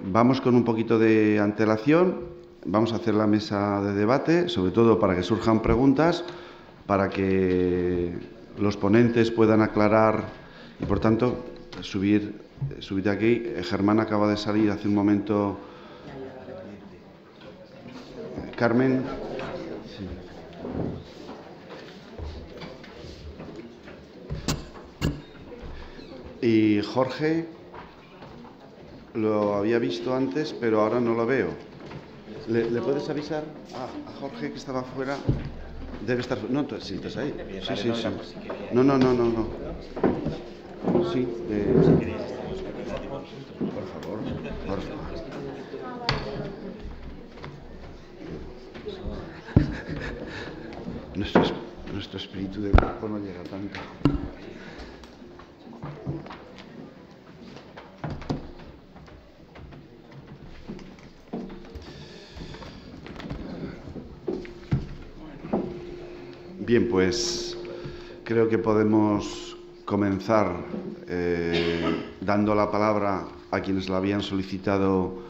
vamos con un poquito de antelación, vamos a hacer la mesa de debate, sobre todo para que surjan preguntas, para que los ponentes puedan aclarar y, por tanto, subir aquí. Germán acaba de salir hace un momento. Carmen. Sí. Y Jorge, lo había visto antes, pero ahora no lo veo. ¿Le puedes avisar a Jorge que estaba fuera? Debe estar... No, sí, estás ahí. Sí. No. Sí. Por favor. Nuestro espíritu de grupo no llega tanto. Bien, pues creo que podemos comenzar dando la palabra a quienes la habían solicitado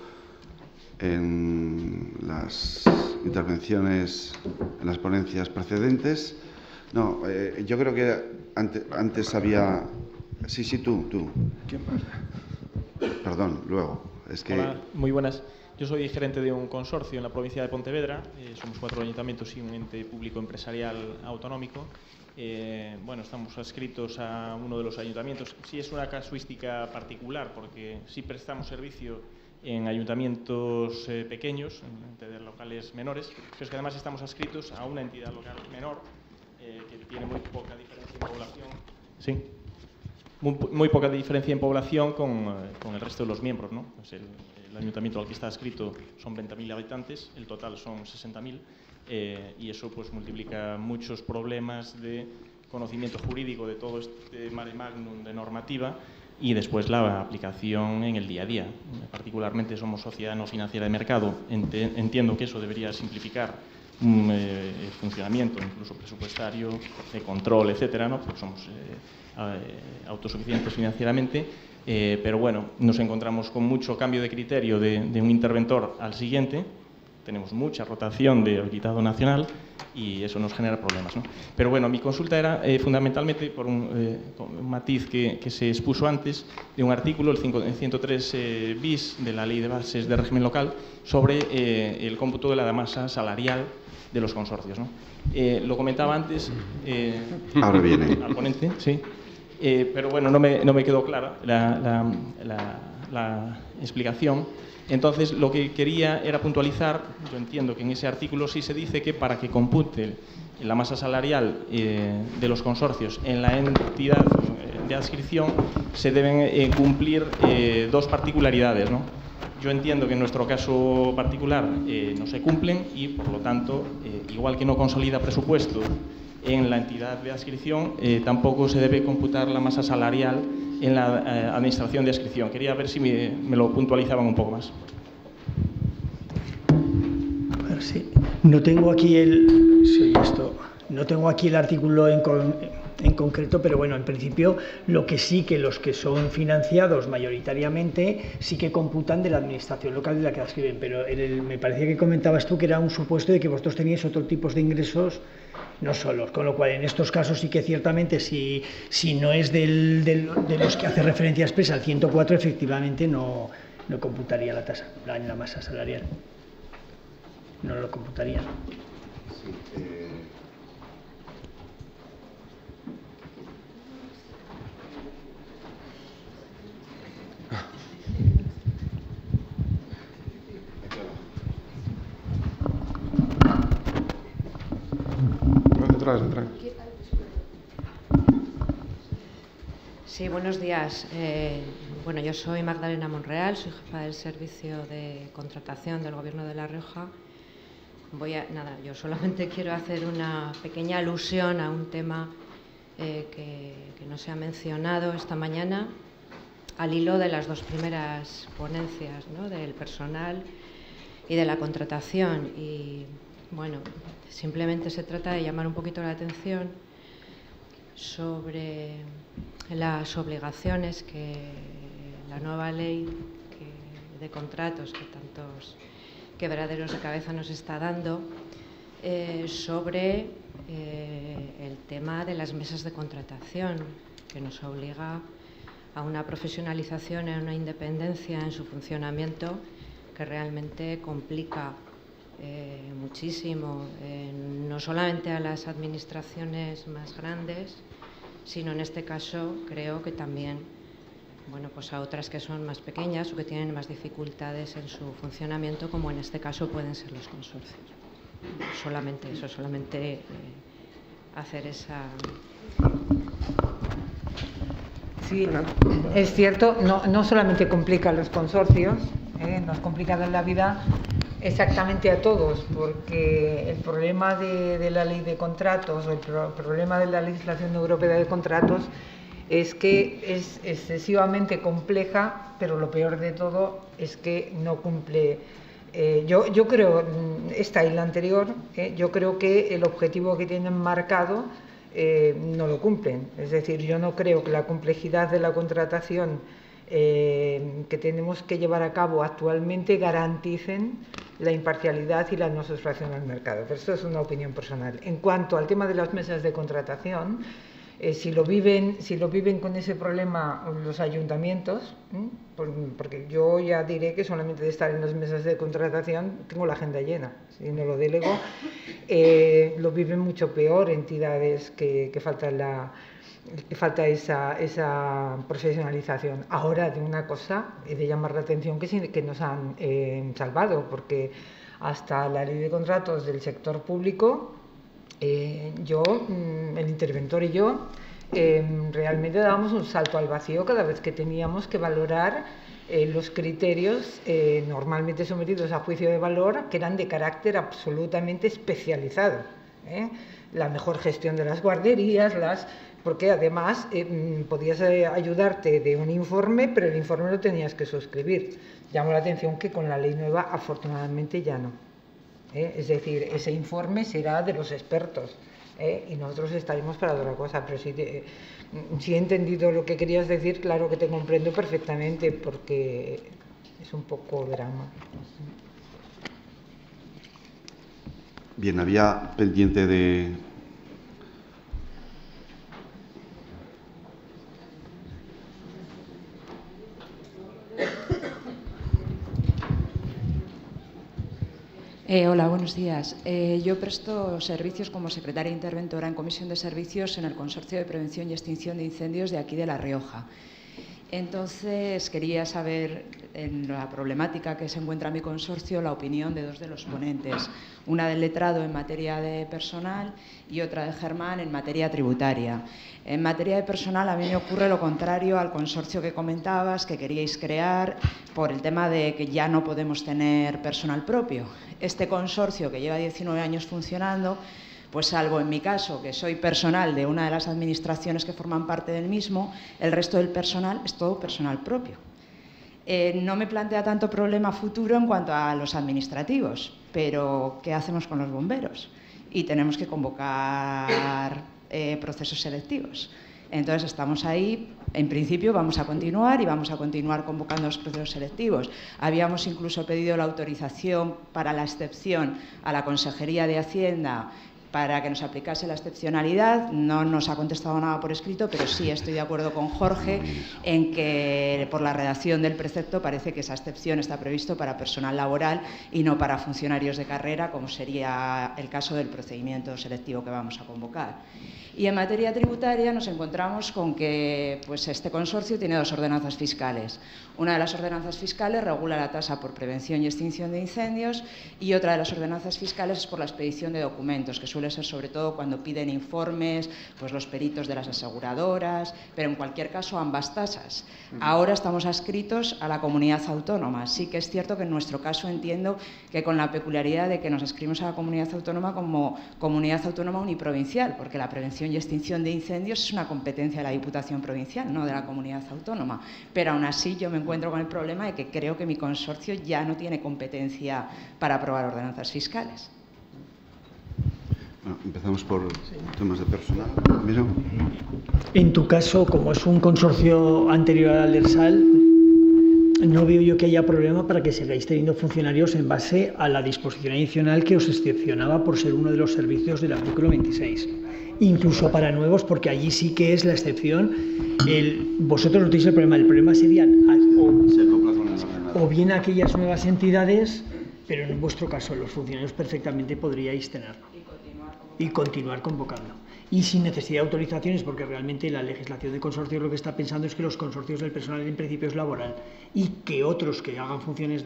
en las intervenciones, en las ponencias precedentes. No, yo creo que antes había... Sí, tú. ¿Quién más? Perdón, luego. Es que... Hola, muy buenas. Yo soy gerente de un consorcio en la provincia de Pontevedra. Somos 4 ayuntamientos y un ente público empresarial autonómico. Estamos adscritos a uno de los ayuntamientos. Sí, es una casuística particular porque sí prestamos servicio en ayuntamientos pequeños, en entidades locales menores, pero es que además estamos adscritos a una entidad local menor que tiene muy poca diferencia en población. Sí. Muy poca diferencia en población con el resto de los miembros, ¿no? Pues el ayuntamiento al que está adscrito son 20.000 habitantes, el total son 60.000, y eso pues multiplica muchos problemas de conocimiento jurídico de todo este mare magnum de normativa y después la aplicación en el día a día. Particularmente somos sociedad no financiera de mercado. Entiendo que eso debería simplificar el funcionamiento, incluso presupuestario, de control, etcétera, ¿no? Porque somos autosuficientes financieramente, pero bueno, nos encontramos con mucho cambio de criterio de un interventor al siguiente. Tenemos mucha rotación de habilitado nacional y eso nos genera problemas, ¿no? Pero bueno, mi consulta era fundamentalmente por un matiz que se expuso antes de un artículo, el 103 bis de la Ley de Bases de Régimen Local, sobre el cómputo de la masa salarial de los consorcios, ¿no? Lo comentaba antes ahora viene al ponente, sí, pero bueno, no me quedó clara la explicación. Entonces, lo que quería era puntualizar. Yo entiendo que en ese artículo sí se dice que para que compute la masa salarial de los consorcios en la entidad de adscripción se deben cumplir dos particularidades, ¿no? Yo entiendo que en nuestro caso particular no se cumplen y, por lo tanto, igual que no consolida presupuesto en la entidad de adscripción, tampoco se debe computar la masa salarial en la administración de adscripción. Quería ver si me lo puntualizaban un poco más. A ver, sí. No tengo aquí no tengo aquí el artículo en concreto, pero bueno, en principio lo que sí que los que son financiados mayoritariamente sí que computan de la administración local de la que adscriben, pero me parecía que comentabas tú que era un supuesto de que vosotros teníais otro tipo de ingresos no solos, con lo cual en estos casos sí que ciertamente si no es de los que hace referencia expresa al 104, efectivamente no computaría la tasa, la masa salarial. No lo computaría. Sí, Entrar. Sí, buenos días. Yo soy Magdalena Monreal, soy jefa del servicio de contratación del Gobierno de La Rioja. Yo solamente quiero hacer una pequeña alusión a un tema que no se ha mencionado esta mañana, al hilo de las dos primeras ponencias, ¿no?, del personal y de la contratación. Y bueno, simplemente se trata de llamar un poquito la atención sobre las obligaciones que la nueva ley contratos que tantos quebraderos de cabeza nos está dando, sobre el tema de las mesas de contratación, que nos obliga a una profesionalización y a una independencia en su funcionamiento que realmente complica muchísimo, no solamente a las administraciones más grandes, sino en este caso creo que también, bueno, pues a otras que son más pequeñas o que tienen más dificultades en su funcionamiento, como en este caso pueden ser los consorcios. Solamente eso, solamente hacer esa... Sí, es cierto, no solamente complica a los consorcios, nos complica la vida exactamente a todos, porque el problema de la ley de contratos o el problema de la legislación europea de contratos es que es excesivamente compleja, pero lo peor de todo es que no cumple. Yo creo, esta y la anterior, yo creo que el objetivo que tienen marcado no lo cumplen. Es decir, yo no creo que la complejidad de la contratación que tenemos que llevar a cabo actualmente garanticen la imparcialidad y la no sustracción al mercado. Pero esto es una opinión personal. En cuanto al tema de las mesas de contratación, si lo viven con ese problema los ayuntamientos, porque yo ya diré que solamente de estar en las mesas de contratación tengo la agenda llena, si no lo delego, lo viven mucho peor entidades que falta esa profesionalización. Ahora, de una cosa, he de llamar la atención que nos han salvado, porque hasta la ley de contratos del sector público, el interventor y yo, realmente dábamos un salto al vacío cada vez que teníamos que valorar los criterios normalmente sometidos a juicio de valor, que eran de carácter absolutamente especializado. La mejor gestión de las guarderías, porque además podías ayudarte de un informe, pero el informe lo tenías que suscribir. Llamó la atención que con la ley nueva afortunadamente ya no. Es decir, ese informe será de los expertos y nosotros estaremos para otra cosa. Pero si he entendido lo que querías decir, claro que te comprendo perfectamente, porque es un poco drama. Bien, había pendiente de... Hola, buenos días. Yo presto servicios como secretaria interventora en Comisión de Servicios en el Consorcio de Prevención y Extinción de Incendios de aquí de La Rioja. Entonces, quería saber, en la problemática que se encuentra mi consorcio, la opinión de dos de los ponentes. Una del letrado en materia de personal y otra de Germán en materia tributaria. En materia de personal, a mí me ocurre lo contrario al consorcio que comentabas, que queríais crear por el tema de que ya no podemos tener personal propio. Este consorcio, que lleva 19 años funcionando, pues salvo en mi caso, que soy personal de una de las administraciones que forman parte del mismo, el resto del personal es todo personal propio. No me plantea tanto problema futuro en cuanto a los administrativos, pero ¿qué hacemos con los bomberos? Y tenemos que convocar procesos selectivos. Entonces, estamos ahí. En principio vamos a continuar y vamos a continuar convocando los procesos selectivos. Habíamos incluso pedido la autorización para la excepción a la Consejería de Hacienda para que nos aplicase la excepcionalidad. No nos ha contestado nada por escrito, pero sí estoy de acuerdo con Jorge en que por la redacción del precepto parece que esa excepción está previsto para personal laboral y no para funcionarios de carrera, como sería el caso del procedimiento selectivo que vamos a convocar. Y en materia tributaria nos encontramos con que pues, este consorcio tiene dos ordenanzas fiscales. Una de las ordenanzas fiscales regula la tasa por prevención y extinción de incendios y otra de las ordenanzas fiscales es por la expedición de documentos, que suele ser sobre todo cuando piden informes, pues los peritos de las aseguradoras, pero en cualquier caso ambas tasas. Ahora estamos adscritos a la comunidad autónoma. Sí que es cierto que en nuestro caso entiendo que con la peculiaridad de que nos adscribimos a la comunidad autónoma como comunidad autónoma uniprovincial, porque la prevención y extinción de incendios es una competencia de la Diputación Provincial, no de la comunidad autónoma. Pero aún así yo me encuentro con el problema de que creo que mi consorcio ya no tiene competencia para aprobar ordenanzas fiscales. Bueno, empezamos por temas de personal. Primero. En tu caso, como es un consorcio anterior al ERSAL, no veo yo que haya problema para que sigáis teniendo funcionarios en base a la disposición adicional que os excepcionaba por ser uno de los servicios del artículo 26. Incluso para nuevos, porque allí sí que es la excepción. Vosotros no tenéis el problema sería o bien aquellas nuevas entidades, pero en vuestro caso los funcionarios perfectamente podríais tenerlo y continuar convocando. Y sin necesidad de autorizaciones, porque realmente la legislación de consorcios lo que está pensando es que los consorcios del personal en principio es laboral y que otros que hagan funciones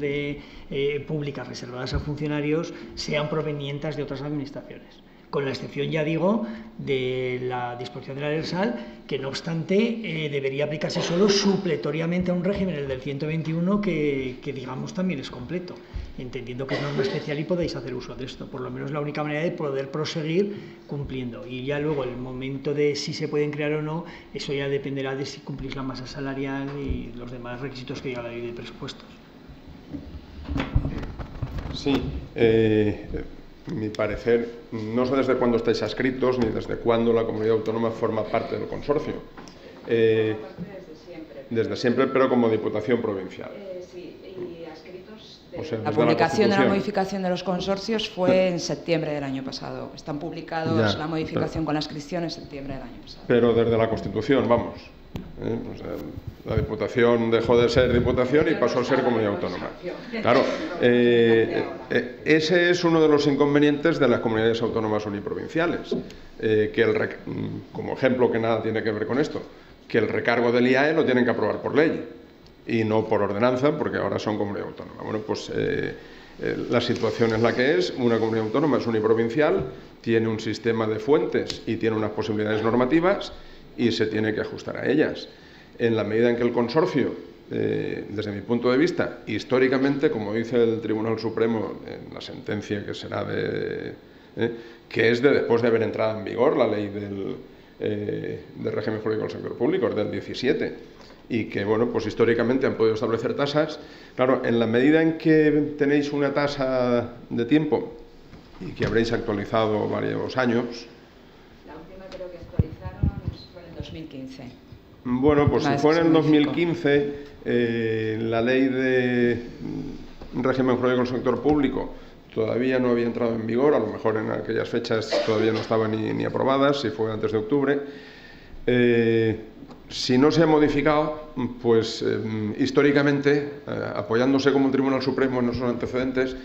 públicas reservadas a funcionarios sean provenientes de otras administraciones. Con la excepción, ya digo, de la disposición de la LERSAL, que no obstante debería aplicarse solo supletoriamente a un régimen, el del 121, que digamos también es completo, entendiendo que es norma especial y podéis hacer uso de esto. Por lo menos la única manera de poder proseguir cumpliendo. Y ya luego el momento de si se pueden crear o no, eso ya dependerá de si cumplís la masa salarial y los demás requisitos que diga la ley de presupuestos. Sí, mi parecer, no sé desde cuándo estáis adscritos ni desde cuándo la comunidad autónoma forma parte del consorcio. Desde siempre, pero como Diputación Provincial. Sí, y adscritos O sea, la desde publicación de la Constitución. modificación de los consorcios fue en septiembre del año pasado. Están publicados Ya, la modificación con la inscripción en septiembre del año pasado. Pero desde la Constitución, vamos. Pues, la Diputación dejó de ser Diputación y pasó a ser Comunidad Autónoma. Claro, ese es uno de los inconvenientes de las comunidades autónomas uniprovinciales. Como ejemplo, que nada tiene que ver con esto, que el recargo del IAE lo tienen que aprobar por ley y no por ordenanza, porque ahora son comunidad autónoma. Bueno, pues la situación es la que es. Una comunidad autónoma es uniprovincial, tiene un sistema de fuentes y tiene unas posibilidades normativas y se tiene que ajustar a ellas. En la medida en que el consorcio, desde mi punto de vista, históricamente, como dice el Tribunal Supremo en la sentencia que será que es después de haber entrado en vigor la ley del régimen jurídico del sector público, es del 17, y que, bueno, pues históricamente han podido establecer tasas. Claro, en la medida en que tenéis una tasa de tiempo y que habréis actualizado varios años. La última creo que actualizaron fue en 2015. Bueno, pues si fue en el 2015, la ley de régimen jurídico del sector público todavía no había entrado en vigor, a lo mejor en aquellas fechas todavía no estaban ni aprobadas, si fue antes de octubre. Si no se ha modificado, pues históricamente, apoyándose como el Tribunal Supremo en esos antecedentes,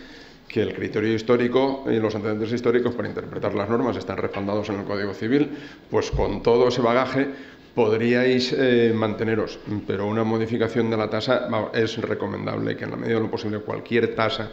que el criterio histórico y los antecedentes históricos para interpretar las normas están respaldados en el Código Civil, pues con todo ese bagaje podríais manteneros, pero una modificación de la tasa es recomendable que en la medida de lo posible cualquier tasa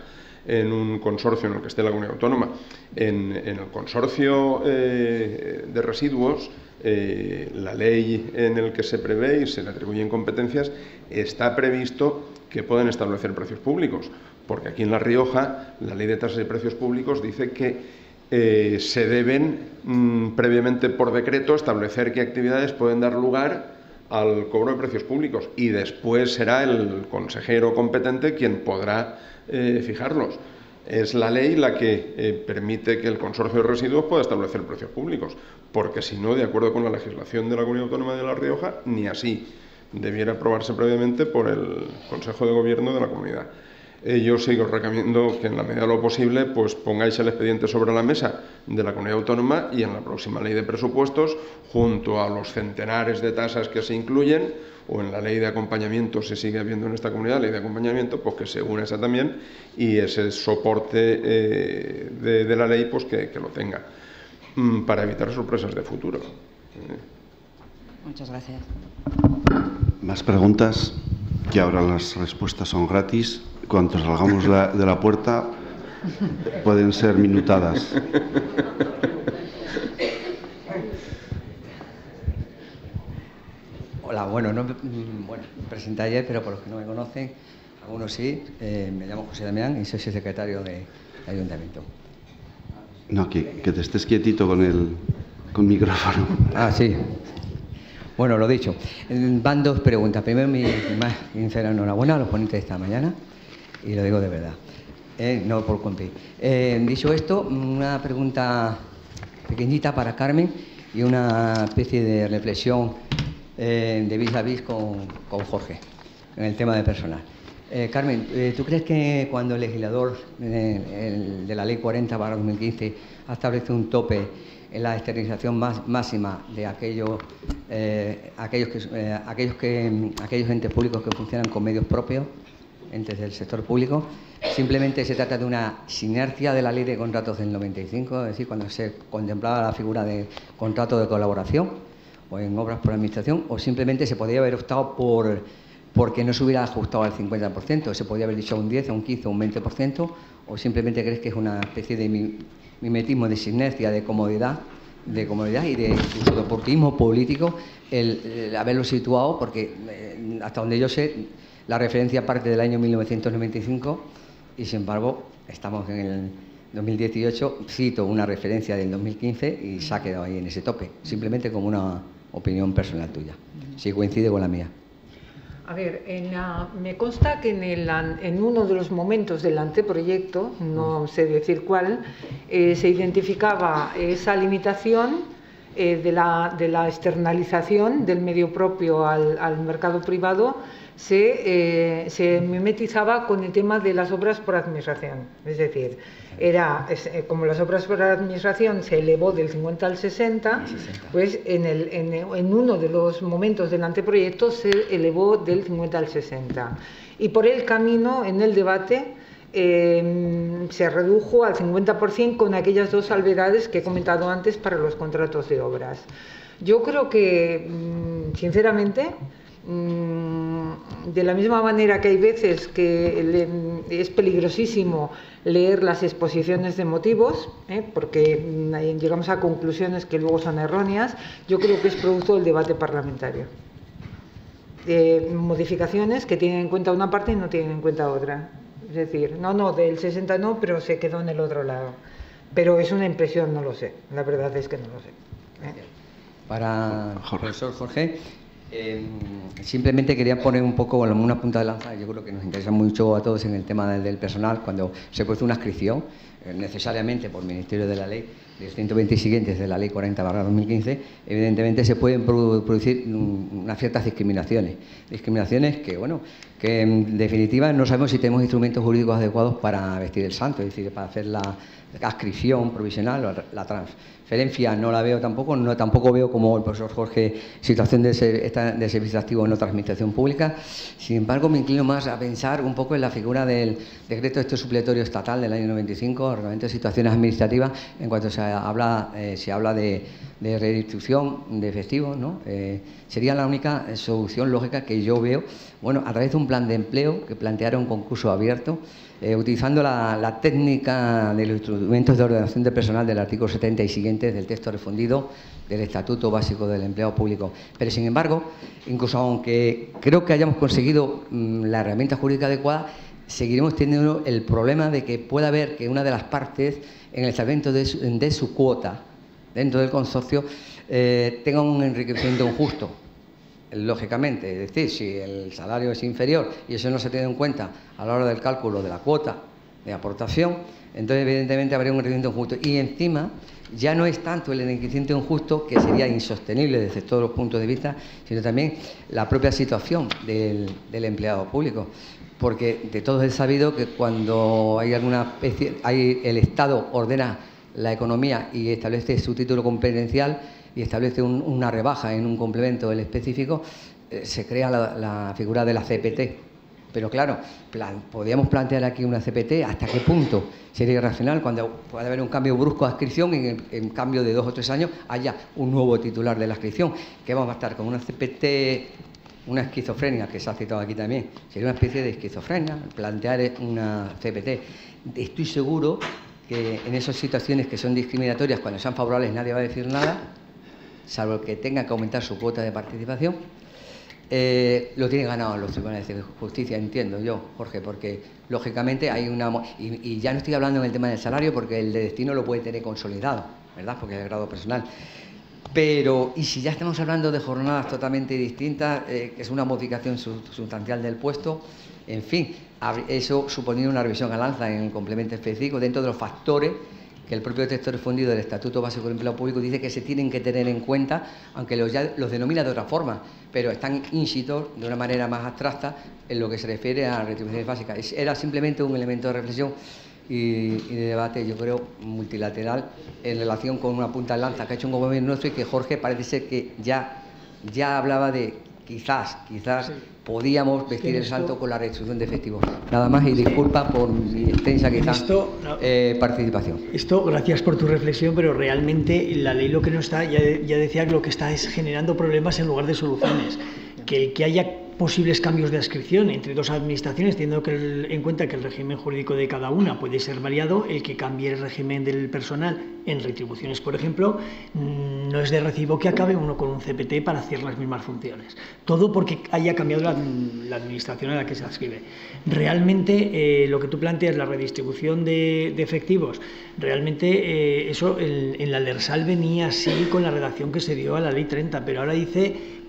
en un consorcio en el que esté la comunidad autónoma, en el consorcio de residuos, la ley en el que se prevé y se le atribuyen competencias, está previsto que pueden establecer precios públicos, porque aquí en La Rioja la ley de tasas y precios públicos dice que se deben previamente por decreto establecer qué actividades pueden dar lugar al cobro de precios públicos y después será el consejero competente quien podrá fijarlos. Es la ley la que permite que el consorcio de residuos pueda establecer precios públicos, porque si no, de acuerdo con la legislación de la Comunidad Autónoma de La Rioja, ni así debiera aprobarse previamente por el Consejo de Gobierno de la comunidad. Yo sí os recomiendo que en la medida de lo posible pues pongáis el expediente sobre la mesa de la Comunidad Autónoma y en la próxima ley de presupuestos, junto a los centenares de tasas que se incluyen, o en la ley de acompañamiento, si sigue habiendo en esta comunidad ley de acompañamiento, pues que se une esa también y ese soporte de la ley pues que lo tenga, para evitar sorpresas de futuro. Muchas gracias. Más preguntas, que ahora las respuestas son gratis. Cuando salgamos de la puerta pueden ser minutadas. Hola, bueno, me presenté ayer, pero por los que no me conocen, algunos sí, me llamo José Damián y soy secretario del Ayuntamiento. No, que te estés quietito con micrófono. Ah, sí. Bueno, lo dicho, van dos preguntas. Primero, mi más sincera enhorabuena a los ponentes de esta mañana, y lo digo de verdad, no por cumplir. Dicho esto, una pregunta pequeñita para Carmen y una especie de reflexión de vis a vis con Jorge en el tema de personal. Carmen, ¿tú crees que cuando el legislador de la Ley 40/2015 ha establecido un tope en la externalización máxima de aquellos entes públicos que funcionan con medios propios, entes del sector público, simplemente se trata de una sinergia de la Ley de Contratos del 95, es decir, cuando se contemplaba la figura de contrato de colaboración o en obras por administración, o simplemente se podría haber optado porque no se hubiera ajustado al 50%, se podría haber dicho a un 10, a un 15, a un 20%, o simplemente crees que es una especie de mimetismo, de sinergia, de comodidad y de incluso de oportunismo político el haberlo situado, porque hasta donde yo sé, la referencia parte del año 1995 y, sin embargo, estamos en el 2018, cito una referencia del 2015 y se ha quedado ahí en ese tope, simplemente como una opinión personal tuya, si coincide con la mía. A ver, me consta que en uno de los momentos del anteproyecto, no sé decir cuál, se identificaba esa limitación de la externalización del medio propio al mercado privado, se mimetizaba con el tema de las obras por administración. Es decir, como las obras por administración se elevó del 50 al 60, pues en uno de los momentos del anteproyecto se elevó del 50 al 60. Y por el camino, en el debate, se redujo al 50% con aquellas dos salvedades que he comentado antes para los contratos de obras. Yo creo que, sinceramente, de la misma manera que hay veces que es peligrosísimo leer las exposiciones de motivos, porque llegamos a conclusiones que luego son erróneas, yo creo que es producto del debate parlamentario. Modificaciones que tienen en cuenta una parte y no tienen en cuenta otra. Es decir, no, del 60 no, pero se quedó en el otro lado. Pero es una impresión, no lo sé. La verdad es que no lo sé. Para el profesor Jorge, simplemente quería poner un poco una punta de lanza. Yo creo que nos interesa mucho a todos en el tema del personal. Cuando se produce una adscripción, necesariamente por Ministerio de la Ley, del 120 y siguientes de la Ley 40/2015, evidentemente se pueden producir unas ciertas discriminaciones. Discriminaciones que, bueno, que en definitiva no sabemos si tenemos instrumentos jurídicos adecuados para vestir el santo, es decir, para hacer la adscripción provisional o la transferencia. No la veo tampoco, tampoco veo, como el profesor Jorge, situación de servicio activo en otra administración pública. Sin embargo, me inclino más a pensar un poco en la figura del decreto supletorio estatal del año 95, Reglamento de Situaciones Administrativas, en cuanto se habla de redistribución de efectivos, ¿no? Sería la única solución lógica que yo veo, bueno, a través de un plan de empleo que planteara un concurso abierto, utilizando la técnica de los instrumentos de ordenación de personal del artículo 70 y siguientes del texto refundido del Estatuto Básico del Empleado Público. Pero, sin embargo, incluso aunque creo que hayamos conseguido la herramienta jurídica adecuada, seguiremos teniendo el problema de que pueda haber que una de las partes, en el establecimiento de su cuota dentro del consorcio, tenga un enriquecimiento injusto. Lógicamente, es decir, si el salario es inferior y eso no se tiene en cuenta a la hora del cálculo de la cuota de aportación, entonces evidentemente habría un enriquecimiento injusto. Y encima ya no es tanto el enriquecimiento injusto, que sería insostenible desde todos los puntos de vista, sino también la propia situación del empleado público. Porque de todos es sabido que cuando hay alguna especie, el Estado ordena la economía y establece su título competencial y establece una rebaja en un complemento del específico, se crea la figura de la CPT. Pero claro, podríamos plantear aquí una CPT, ¿hasta qué punto sería irracional cuando puede haber un cambio brusco de adscripción y en cambio de 2 o 3 años haya un nuevo titular de la adscripción? ¿Qué vamos a estar con una CPT, una esquizofrenia, que se ha citado aquí también? Sería una especie de esquizofrenia plantear una CPT. Estoy seguro que en esas situaciones que son discriminatorias, cuando sean favorables nadie va a decir nada, salvo que tenga que aumentar su cuota de participación. Lo tiene ganado en los tribunales de justicia, entiendo yo, Jorge, porque lógicamente hay una... Y ya no estoy hablando en el tema del salario, porque el de destino lo puede tener consolidado, ¿verdad?, porque es el grado personal. Pero, y si ya estamos hablando de jornadas totalmente distintas, que es una modificación sustancial del puesto, en fin, eso supondría una revisión al alza en el complemento específico dentro de los factores que el propio texto refundido del Estatuto Básico del Empleo Público dice que se tienen que tener en cuenta, aunque los denomina de otra forma, pero están inscritos de una manera más abstracta en lo que se refiere a retribuciones básicas. Era simplemente un elemento de reflexión y de debate, yo creo, multilateral en relación con una punta de lanza que ha hecho un gobierno nuestro y que Jorge parece ser que ya hablaba de quizás sí, podíamos vestir el salto con la reducción de efectivos. Nada más y disculpa por mi extensa participación. Esto, gracias por tu reflexión, pero realmente la ley lo que no está, ya decía que lo que está es generando problemas en lugar de soluciones. Que el que haya posibles cambios de adscripción entre dos administraciones, teniendo en cuenta que el régimen jurídico de cada una puede ser variado, el que cambie el régimen del personal en retribuciones, por ejemplo, no es de recibo que acabe uno con un CPT para hacer las mismas funciones. Todo porque haya cambiado la administración a la que se adscribe. Realmente, lo que tú planteas, la redistribución de efectivos, realmente eso en la LERSAL venía así con la redacción que se dio a la Ley 30, pero ahora dice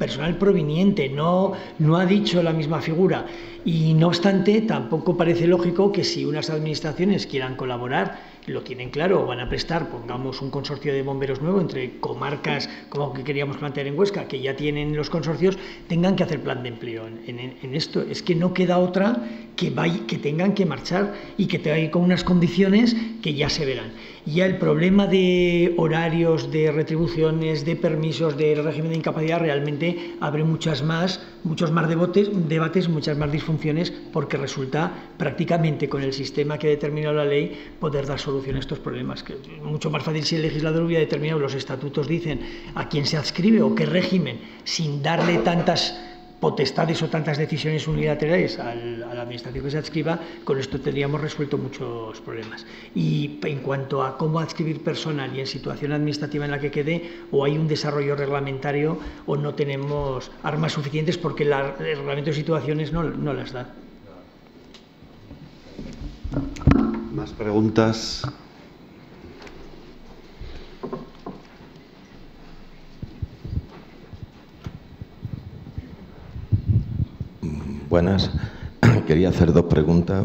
personal proveniente, no ha dicho la misma figura, y no obstante tampoco parece lógico que si unas administraciones quieran colaborar, lo tienen claro, o van a prestar, pongamos un consorcio de bomberos nuevo entre comarcas como que queríamos plantear en Huesca, que ya tienen los consorcios, tengan que hacer plan de empleo en esto. Es que no queda otra que tengan que marchar y que tengan con unas condiciones que ya se verán. Ya el problema de horarios, de retribuciones, de permisos, de régimen de incapacidad realmente abre muchos más debates, muchas más disfunciones, porque resulta prácticamente con el sistema que ha determinado la ley poder dar solución a estos problemas. Que es mucho más fácil si el legislador hubiera determinado, los estatutos dicen a quién se adscribe o qué régimen, sin darle tantas potestades o tantas decisiones unilaterales a la administración que se adscriba. Con esto tendríamos resuelto muchos problemas. Y en cuanto a cómo adscribir personal y en situación administrativa en la que quede, o hay un desarrollo reglamentario o no tenemos armas suficientes porque el reglamento de situaciones no las da. ¿Más preguntas? Buenas. Quería hacer dos preguntas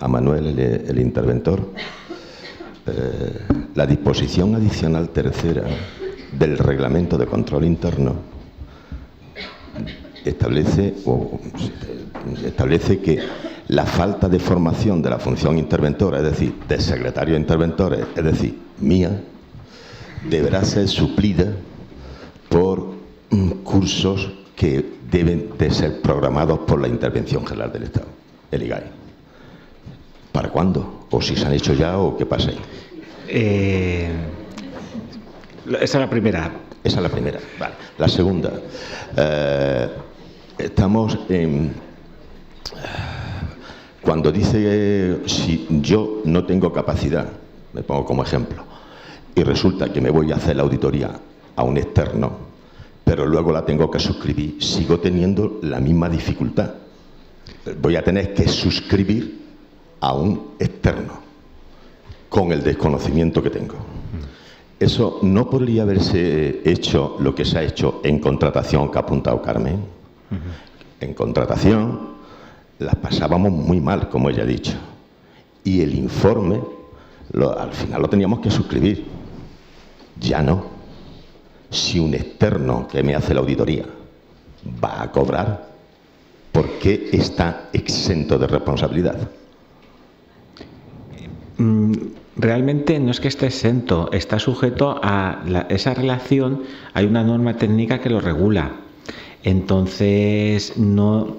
a Manuel, el interventor. La disposición adicional tercera del Reglamento de Control Interno establece que la falta de formación de la función interventora, es decir, de secretarios interventores, es decir, mía, deberá ser suplida por cursos que deben de ser programados por la Intervención General del Estado, el IGAE. ¿Para cuándo? ¿O si se han hecho ya o qué pasa ahí? Esa es la primera. Esa es la primera, vale. La segunda, estamos en... Cuando dice si yo no tengo capacidad, me pongo como ejemplo, y resulta que me voy a hacer la auditoría a un externo, pero luego la tengo que suscribir, sigo teniendo la misma dificultad. Voy a tener que suscribir a un externo con el desconocimiento que tengo. Eso no podría haberse hecho lo que se ha hecho en contratación que ha apuntado Carmen. En contratación las pasábamos muy mal, como ella ha dicho. Y el informe, al final lo teníamos que suscribir. Ya no. Si un externo que me hace la auditoría va a cobrar, ¿por qué está exento de responsabilidad? Realmente no es que esté exento, está sujeto a esa relación. Hay una norma técnica que lo regula. Entonces, no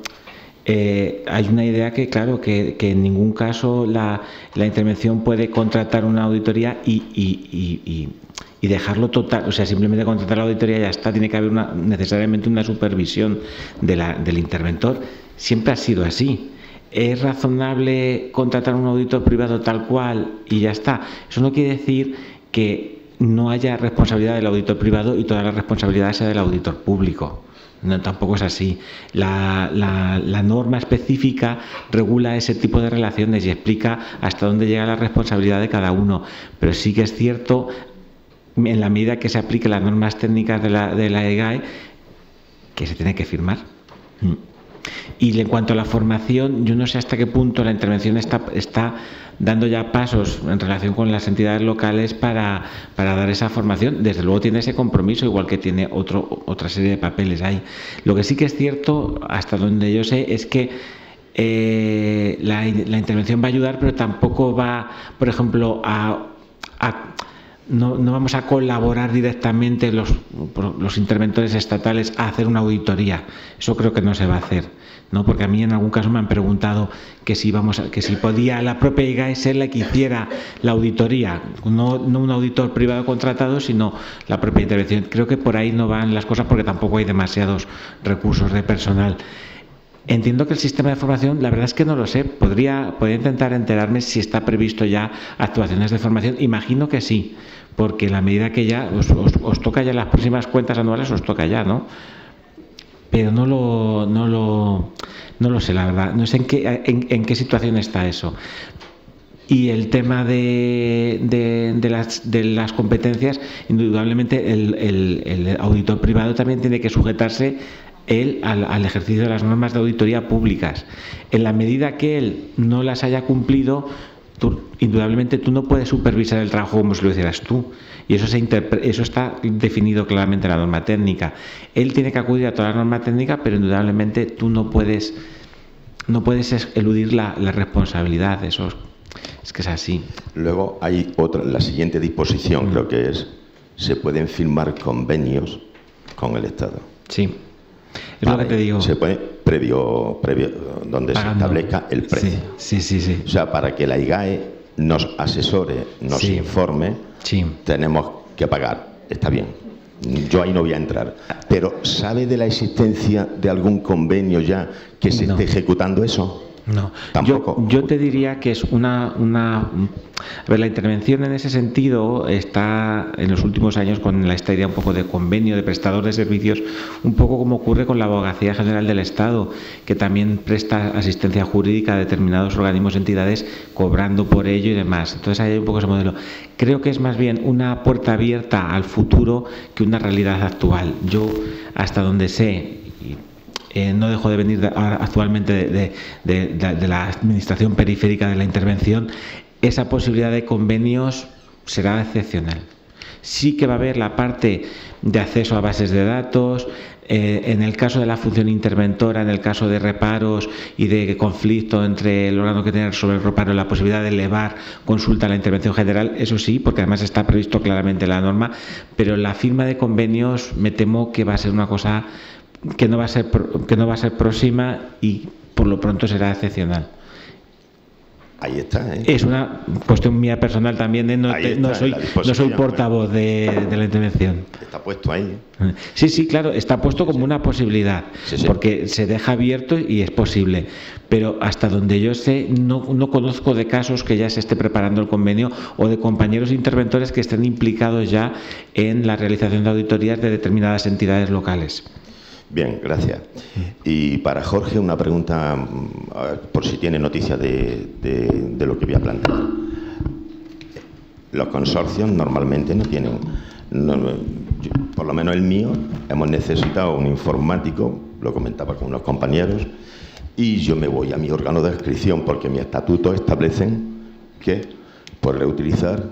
hay una idea que, claro, que en ningún caso la intervención puede contratar una auditoría y dejarlo total, o sea, simplemente contratar la auditoría y ya está. Tiene que haber necesariamente una supervisión del interventor. Siempre ha sido así. ¿Es razonable contratar un auditor privado tal cual y ya está? Eso no quiere decir que no haya responsabilidad del auditor privado y toda la responsabilidad sea del auditor público. No, tampoco es así. La norma específica regula ese tipo de relaciones y explica hasta dónde llega la responsabilidad de cada uno. Pero sí que es cierto, en la medida que se apliquen las normas técnicas de la IGAE, que se tiene que firmar. Y en cuanto a la formación, yo no sé hasta qué punto la intervención está dando ya pasos en relación con las entidades locales para dar esa formación. Desde luego tiene ese compromiso, igual que tiene otra serie de papeles ahí. Lo que sí que es cierto, hasta donde yo sé, es que la intervención va a ayudar, pero tampoco va, por ejemplo, no vamos a colaborar directamente los interventores estatales a hacer una auditoría. Eso creo que no se va a hacer, ¿no? Porque a mí en algún caso me han preguntado que si podía la propia IGAE ser la que hiciera la auditoría, no un auditor privado contratado, sino la propia intervención. Creo que por ahí no van las cosas porque tampoco hay demasiados recursos de personal. Entiendo que el sistema de formación, la verdad es que no lo sé, podría intentar enterarme si está previsto ya actuaciones de formación. Imagino que sí, porque en la medida que ya os toca ya las próximas cuentas anuales, os toca ya, ¿no? Pero no lo sé, la verdad, no sé en qué situación está eso. Y el tema de las competencias, indudablemente el auditor privado también tiene que sujetarse al ejercicio de las normas de auditoría públicas. En la medida que él no las haya cumplido, indudablemente tú no puedes supervisar el trabajo como si lo hicieras tú. Y eso está definido claramente en la norma técnica. Él tiene que acudir a toda la norma técnica, pero indudablemente tú no puedes eludir la responsabilidad. Eso es que es así. Luego hay la siguiente disposición, creo que se pueden firmar convenios con el Estado. Sí. Es lo que te digo. Se pone previo donde se establezca el precio. Sí. O sea, para que la IGAE nos asesore, nos informe, tenemos que pagar. Está bien. Yo ahí no voy a entrar. Pero ¿sabe de la existencia de algún convenio ya que se esté ejecutando eso? No, tampoco. Yo te diría que es a ver, la intervención en ese sentido está en los últimos años con esta idea un poco de convenio, de prestador de servicios, un poco como ocurre con la Abogacía General del Estado, que también presta asistencia jurídica a determinados organismos, entidades, cobrando por ello y demás. Entonces ahí hay un poco ese modelo. Creo que es más bien una puerta abierta al futuro que una realidad actual. Yo, hasta donde sé, no dejo de venir actualmente de la administración periférica de la intervención, esa posibilidad de convenios será excepcional. Sí que va a haber la parte de acceso a bases de datos, en el caso de la función interventora, en el caso de reparos y de conflicto entre el órgano que tiene sobre el reparo, la posibilidad de elevar consulta a la intervención general, eso sí, porque además está previsto claramente en la norma, pero la firma de convenios me temo que va a ser una cosa que no va a ser próxima y por lo pronto será excepcional. Ahí está, ¿eh? Es una cuestión mía personal también, no soy portavoz de la intervención. Está puesto ahí. Sí, claro, está puesto como una posibilidad, porque se deja abierto y es posible. Pero hasta donde yo sé, no conozco de casos que ya se esté preparando el convenio o de compañeros interventores que estén implicados ya en la realización de auditorías de determinadas entidades locales. Bien, gracias. Y para Jorge una pregunta, por si tiene noticias de lo que voy a plantear. Los consorcios normalmente no tienen, por lo menos el mío, hemos necesitado un informático, lo comentaba con unos compañeros, y yo me voy a mi órgano de adscripción porque mis estatutos establecen que podré utilizar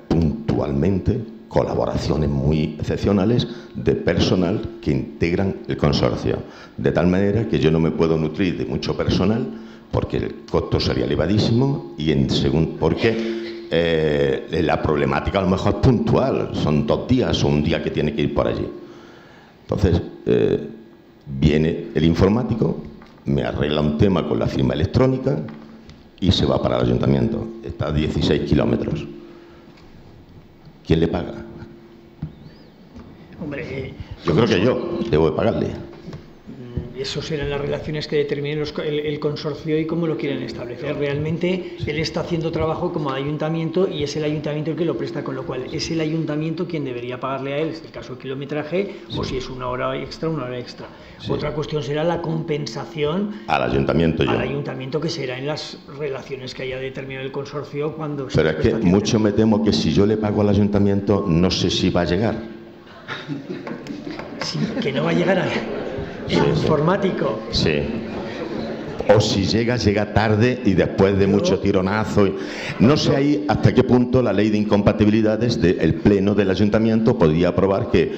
puntualmente colaboraciones muy excepcionales de personal que integran el consorcio, de tal manera que yo no me puedo nutrir de mucho personal porque el costo sería elevadísimo y porque la problemática a lo mejor es puntual, son 2 días o un día que tiene que ir por allí. Entonces viene el informático, me arregla un tema con la firma electrónica y se va para el ayuntamiento. Está a 16 kilómetros. ¿Quién le paga? Hombre, yo creo que yo debo de pagarle. Eso serán las relaciones que determinen el consorcio y cómo lo quieren establecer. Realmente él está haciendo trabajo como ayuntamiento y es el ayuntamiento el que lo presta, con lo cual es el ayuntamiento quien debería pagarle a él, en el caso del kilometraje, o si es una hora extra. Sí. Otra cuestión será la compensación al ayuntamiento, que será en las relaciones que haya determinado el consorcio cuando... Pero es que mucho me temo que si yo le pago al ayuntamiento, no sé si va a llegar. Sí, que no va a llegar El informático. Sí. O si llega tarde y después de mucho tironazo. No sé ahí hasta qué punto la ley de incompatibilidades del Pleno del Ayuntamiento podía aprobar que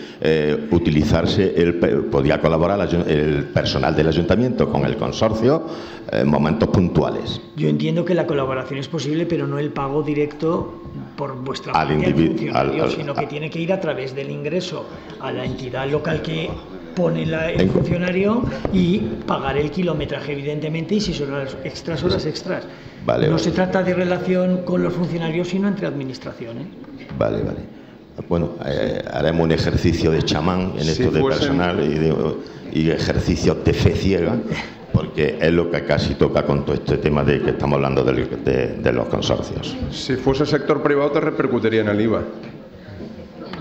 podía colaborar el personal del Ayuntamiento con el consorcio en momentos puntuales. Yo entiendo que la colaboración es posible, pero no el pago directo por vuestra parte al funcionario, sino que tiene que ir a través del ingreso a la entidad local que pone el funcionario y pagar el kilometraje, evidentemente, y si son horas extras, Vale, no se trata de relación con los funcionarios, sino entre administraciones. Vale. Bueno, haremos un ejercicio de chamán en esto de personal y ejercicios de fe ciega, porque es lo que casi toca con todo este tema de que estamos hablando de los consorcios. Si fuese sector privado te repercutiría en el IVA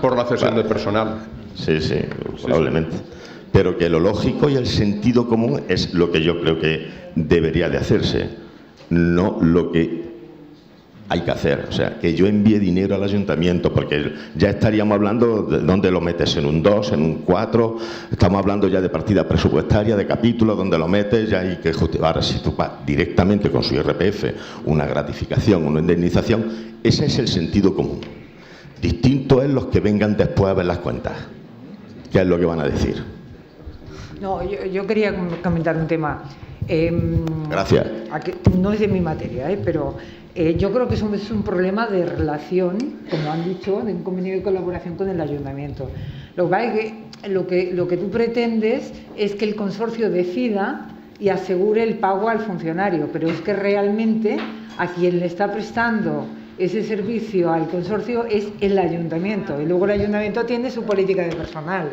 por la cesión de personal. Sí, probablemente. Pero que lo lógico y el sentido común es lo que yo creo que debería de hacerse, no lo que hay que hacer. O sea, que yo envíe dinero al ayuntamiento, porque ya estaríamos hablando de dónde lo metes, en un 2, en un 4, estamos hablando ya de partida presupuestaria, de capítulos, donde lo metes, ya hay que justificar. Ahora, si tú vas directamente con su IRPF, una gratificación, una indemnización, ese es el sentido común. Distinto es los que vengan después a ver las cuentas, ¿qué es lo que van a decir? No, yo quería comentar un tema. Gracias. No es de mi materia, pero yo creo que eso es un problema de relación, como han dicho, de un convenio de colaboración con el ayuntamiento. Lo que pasa es que lo que tú pretendes es que el consorcio decida y asegure el pago al funcionario, pero es que realmente a quien le está prestando ese servicio al consorcio es el ayuntamiento, y luego el ayuntamiento tiene su política de personal.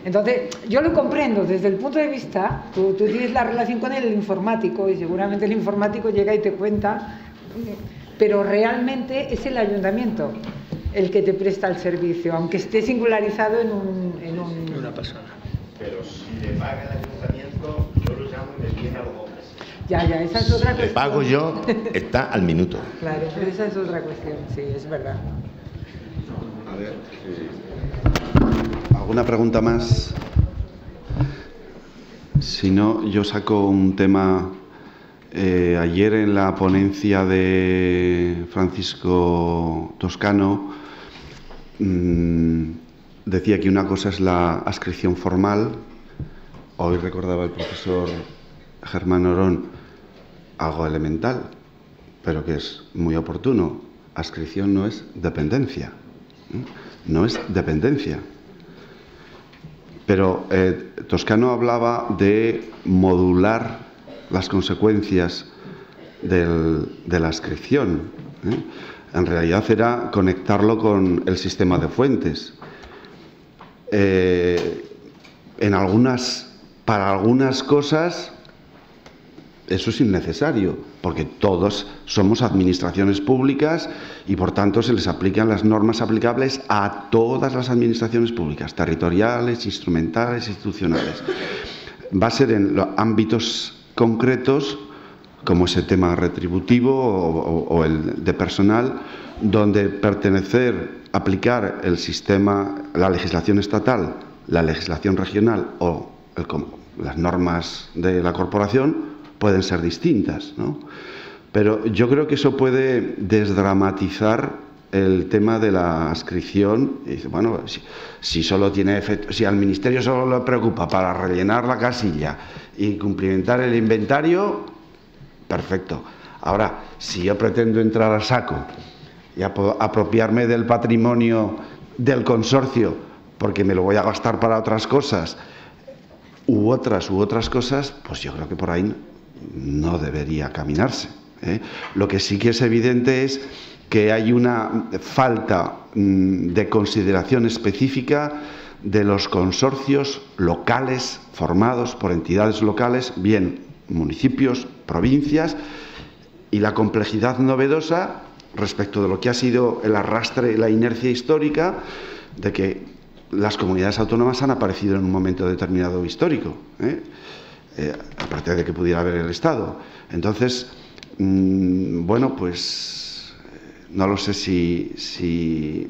Entonces, yo lo comprendo desde el punto de vista, tú tienes la relación con el informático y seguramente el informático llega y te cuenta, pero realmente es el ayuntamiento el que te presta el servicio, aunque esté singularizado en una persona. Pero si le paga el ayuntamiento, yo lo llamo y me viene algo. Ya, esa es otra cuestión. Si le pago yo, está al minuto. Claro, pero esa es otra cuestión, sí, es verdad. A ver, ¿alguna pregunta más? Si no, yo saco un tema. Ayer en la ponencia de Francisco Toscano decía que una cosa es la adscripción formal. Hoy recordaba el profesor Germán Orón algo elemental, pero que es muy oportuno. Adscripción no es dependencia. No es dependencia. Pero Toscano hablaba de modular las consecuencias de la adscripción. En realidad era conectarlo con el sistema de fuentes. Para algunas cosas eso es innecesario, porque todos somos administraciones públicas y por tanto se les aplican las normas aplicables a todas las administraciones públicas, territoriales, instrumentales, institucionales. Va a ser en los ámbitos concretos, como ese tema retributivo o el de personal, donde aplicar el sistema, la legislación estatal, la legislación regional o las normas de la corporación pueden ser distintas, ¿no? Pero yo creo que eso puede desdramatizar el tema de la adscripción. Y dice, bueno, si solo tiene efecto, si al ministerio solo le preocupa para rellenar la casilla y cumplimentar el inventario, perfecto. Ahora, si yo pretendo entrar a saco y apropiarme del patrimonio del consorcio porque me lo voy a gastar para otras cosas u otras cosas, pues yo creo que por ahí no debería caminarse, ¿eh? Lo que sí que es evidente es que hay una falta de consideración específica de los consorcios locales formados por entidades locales, bien municipios, provincias, y la complejidad novedosa respecto de lo que ha sido el arrastre y la inercia histórica de que las comunidades autónomas han aparecido en un momento determinado histórico, aparte de que pudiera haber el Estado. Entonces, bueno, pues no lo sé si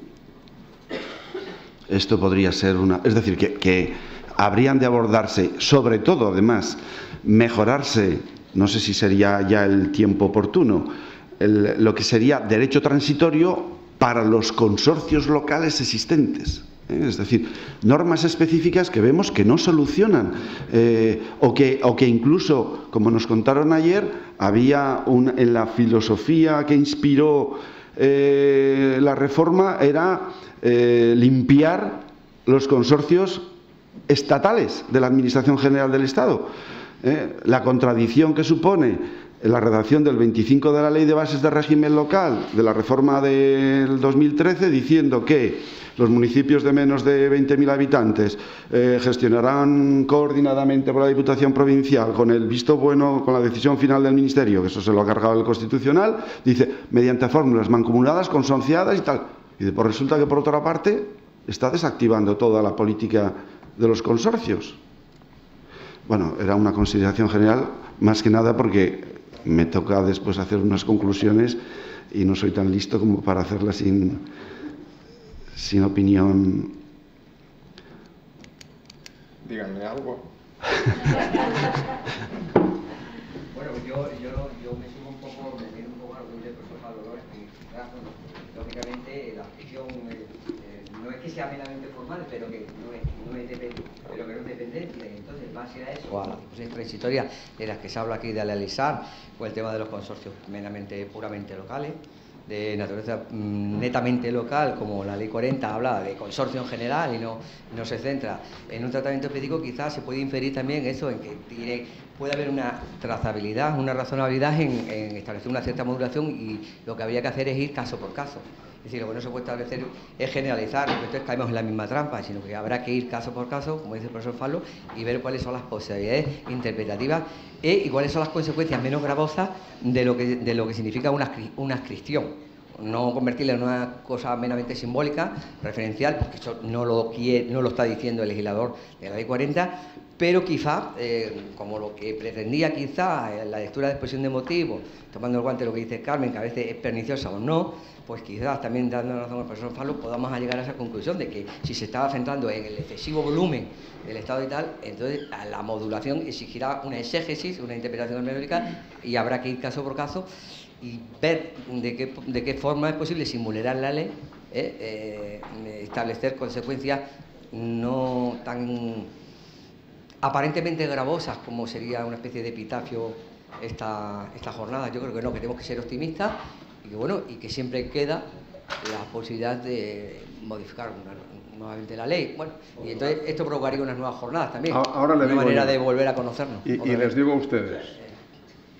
esto podría ser una... Es decir, que habrían de abordarse, sobre todo, además, mejorarse, no sé si sería ya el tiempo oportuno, lo que sería derecho transitorio para los consorcios locales existentes. Es decir, normas específicas que vemos que no solucionan o que incluso, como nos contaron ayer, había en la filosofía que inspiró la reforma era limpiar los consorcios estatales de la Administración General del Estado. La contradicción que supone la redacción del 25 de la Ley de Bases de Régimen Local de la reforma del 2013, diciendo que los municipios de menos de 20.000 habitantes gestionarán coordinadamente por la Diputación Provincial con el visto bueno, con la decisión final del Ministerio, que eso se lo ha cargado el Constitucional, dice, mediante fórmulas mancomunadas, consorciadas y tal. Y pues resulta que, por otra parte, está desactivando toda la política de los consorcios. Bueno, era una consideración general, más que nada porque me toca después hacer unas conclusiones y no soy tan listo como para hacerlas sin opinión. Díganme algo. Bueno, yo me sumo un poco, me viene un poco a lo que dice el profesor Pablo López, que lógicamente la gestión no es que sea meramente formal, pero que no es dependiente, entonces base a eso, a las discusiones transitorias de las que se habla aquí de analizar, con el tema de los consorcios puramente locales, de naturaleza netamente local, como la Ley 40 habla de consorcio en general y no se centra en un tratamiento específico, quizás se puede inferir también eso, en que puede haber una trazabilidad, una razonabilidad en establecer una cierta modulación, y lo que habría que hacer es ir caso por caso. Es decir, lo que no se puede establecer es generalizar, porque entonces caemos en la misma trampa, sino que habrá que ir caso por caso, como dice el profesor Falo, y ver cuáles son las posibilidades interpretativas y cuáles son las consecuencias menos gravosas de lo que significa una adscripción. No convertirla en una cosa meramente simbólica, referencial, porque eso no lo está diciendo el legislador de la Ley 40, pero quizá, como lo que pretendía quizá la lectura de exposición de motivos, tomando el guante de lo que dice Carmen, que a veces es perniciosa o no, pues quizás también dando razón al profesor Falo podamos llegar a esa conclusión de que si se estaba centrando en el excesivo volumen del Estado y tal, entonces la modulación exigirá una exégesis, una interpretación hermenéutica, y habrá que ir caso por caso y ver de qué forma es posible, sin vulnerar la ley, establecer consecuencias no tan aparentemente gravosas como sería una especie de epitafio esta jornada. Yo creo que no, que tenemos que ser optimistas y que siempre queda la posibilidad de modificar nuevamente la ley. Bueno, y entonces esto provocaría unas nuevas jornadas también. Ahora una manera de volver a conocernos. Y les digo a ustedes,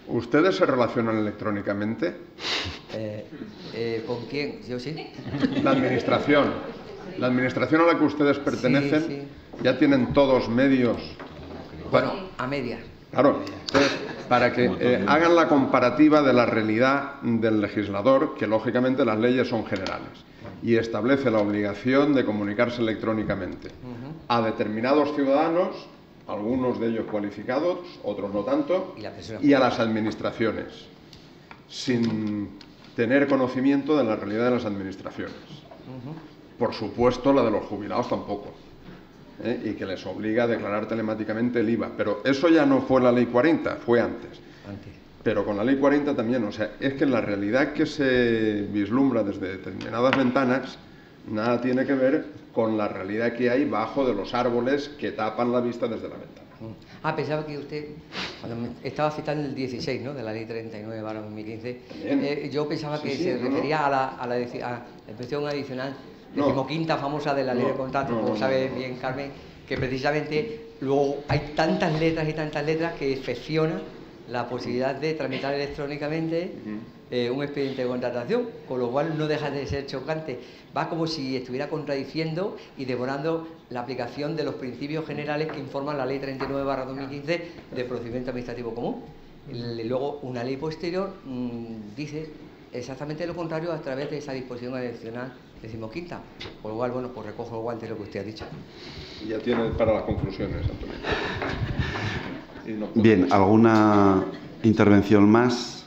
¿ustedes se relacionan electrónicamente? ¿Con quién? Yo sí. La administración. La administración a la que ustedes pertenecen, sí. Ya tienen todos medios. Bueno, a medias. Claro, entonces, para que hagan la comparativa de la realidad del legislador, que lógicamente las leyes son generales, y establece la obligación de comunicarse electrónicamente a determinados ciudadanos, algunos de ellos cualificados, otros no tanto, y a las administraciones, sin tener conocimiento de la realidad de las administraciones. Por supuesto, la de los jubilados tampoco. Y que les obliga a declarar telemáticamente el IVA. Pero eso ya no fue la Ley 40, fue antes. Pero con la Ley 40 también, o sea, es que la realidad que se vislumbra desde determinadas ventanas nada tiene que ver con la realidad que hay bajo de los árboles que tapan la vista desde la ventana. Pensaba que usted, cuando me estaba citando el 16, ¿no?, de la Ley 39/2015, yo pensaba que se refería a la expresión adicional, decimoquinta famosa de la Ley de Contratos, como sabe bien Carmen, que precisamente luego hay tantas letras y tantas letras que excepciona la posibilidad de tramitar electrónicamente un expediente de contratación, con lo cual no deja de ser chocante. Va como si estuviera contradiciendo y devorando la aplicación de los principios generales que informan la Ley 39/2015 de procedimiento administrativo común. Luego, una ley posterior dice exactamente lo contrario a través de esa disposición adicional decimoquinta. Por lo cual, bueno, pues recojo el guante de lo que usted ha dicho. Ya tiene para las conclusiones, Antonio. Bien, ¿alguna intervención más?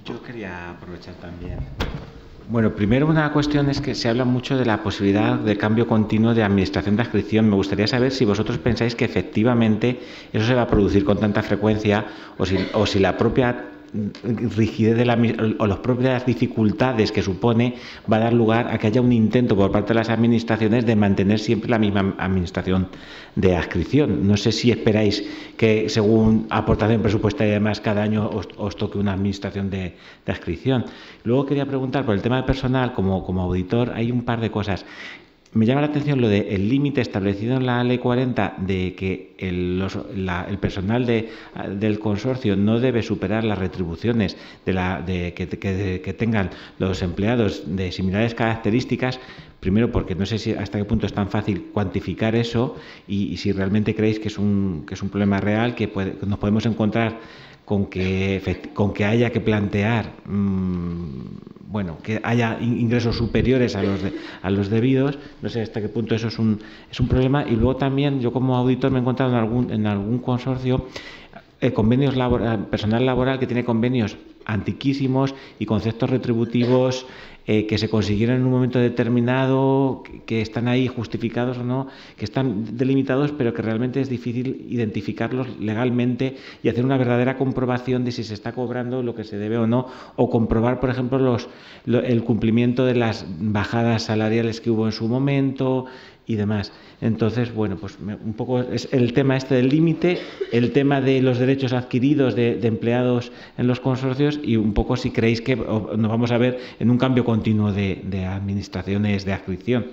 Yo quería aprovechar también Bueno, primero una cuestión es que se habla mucho de la posibilidad de cambio continuo de administración de adscripción. Me gustaría saber si vosotros pensáis que efectivamente eso se va a producir con tanta frecuencia o si la propia rigidez o las propias dificultades que supone va a dar lugar a que haya un intento por parte de las administraciones de mantener siempre la misma administración de adscripción. No sé si esperáis que según aportación presupuestaria y demás cada año os toque una administración de adscripción. Luego quería preguntar por el tema de personal, como auditor hay un par de cosas. Me llama la atención lo del límite establecido en la Ley 40 de que el personal del consorcio no debe superar las retribuciones que tengan los empleados de similares características. Primero, porque no sé hasta qué punto es tan fácil cuantificar eso y si realmente creéis que es un problema real, que nos podemos encontrar con que haya que plantear que haya ingresos superiores a los debidos. No sé hasta qué punto eso es un problema. Y luego también yo como auditor me he encontrado en algún consorcio convenios personal laboral que tiene convenios antiquísimos y conceptos retributivos que se consiguieron en un momento determinado, que están ahí justificados o no, que están delimitados, pero que realmente es difícil identificarlos legalmente y hacer una verdadera comprobación de si se está cobrando lo que se debe o no, o comprobar, por ejemplo, el cumplimiento de las bajadas salariales que hubo en su momento y demás. Entonces, bueno, pues un poco es el tema del límite, el tema de los derechos adquiridos de empleados en los consorcios y un poco si creéis que nos vamos a ver en un cambio continuo de administraciones de adscripción.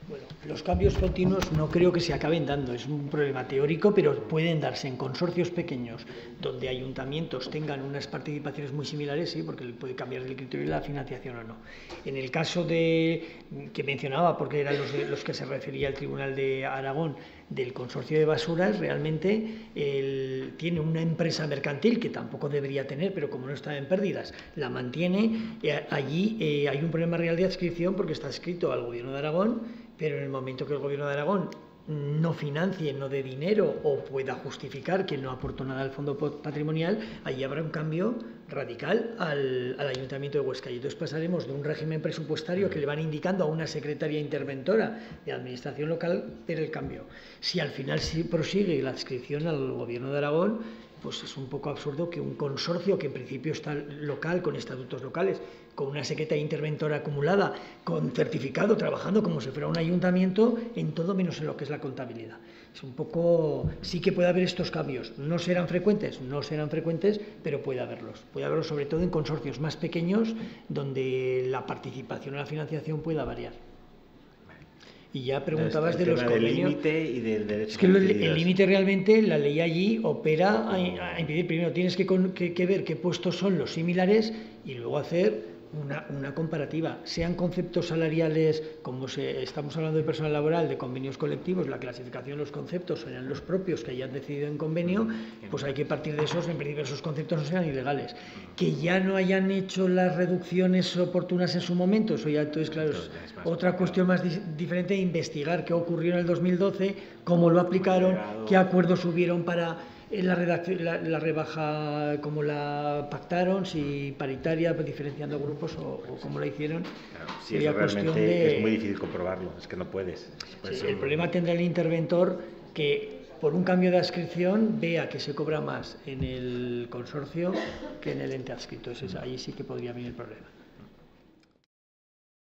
Bueno, los cambios continuos no creo que se acaben dando, es un problema teórico, pero pueden darse en consorcios pequeños donde ayuntamientos tengan unas participaciones muy similares, sí, porque puede cambiar el criterio de la financiación o no. En el caso que mencionaba, porque eran los que se refería el Tribunal de Aragón, del consorcio de basuras, realmente tiene una empresa mercantil que tampoco debería tener, pero como no está en pérdidas, la mantiene. Allí hay un problema real de adscripción porque está adscrito al Gobierno de Aragón, pero en el momento que el Gobierno de Aragón no financie, no dé dinero o pueda justificar que no aportó nada al fondo patrimonial, allí habrá un cambio radical al Ayuntamiento de Huesca. Y entonces pasaremos de un régimen presupuestario que le van indicando a una secretaria interventora de administración local, pero el cambio. Si al final sí prosigue la adscripción al Gobierno de Aragón, pues es un poco absurdo que un consorcio que en principio está local, con estatutos locales, con una secretaria interventora acumulada, con certificado, trabajando como si fuera un ayuntamiento, en todo menos en lo que es la contabilidad. Es un poco... Sí que puede haber estos cambios. No serán frecuentes, pero puede haberlos. Puede haberlos sobre todo en consorcios más pequeños, donde la participación en la financiación pueda variar. Y ya preguntabas de los convenios. Del límite y del derecho. Es que el límite realmente, la ley allí opera a impedir. Primero tienes que ver qué puestos son los similares y luego hacer una comparativa. Sean conceptos salariales, como estamos hablando de personal laboral, de convenios colectivos, la clasificación de los conceptos serán los propios que hayan decidido en convenio, pues hay que partir de esos. En principio esos conceptos no sean ilegales. Que ya no hayan hecho las reducciones oportunas en su momento, eso ya entonces, claro, es otra cuestión más diferente, investigar qué ocurrió en el 2012, cómo lo aplicaron, qué acuerdos hubieron para la rebaja, cómo la pactaron, si paritaria, diferenciando grupos o cómo la hicieron. Claro, sí, sería cuestión de... Es muy difícil comprobarlo, es que no puedes. Sí, el problema tendrá el interventor que por un cambio de adscripción vea que se cobra más en el consorcio que en el ente adscrito. Ahí sí que podría venir el problema.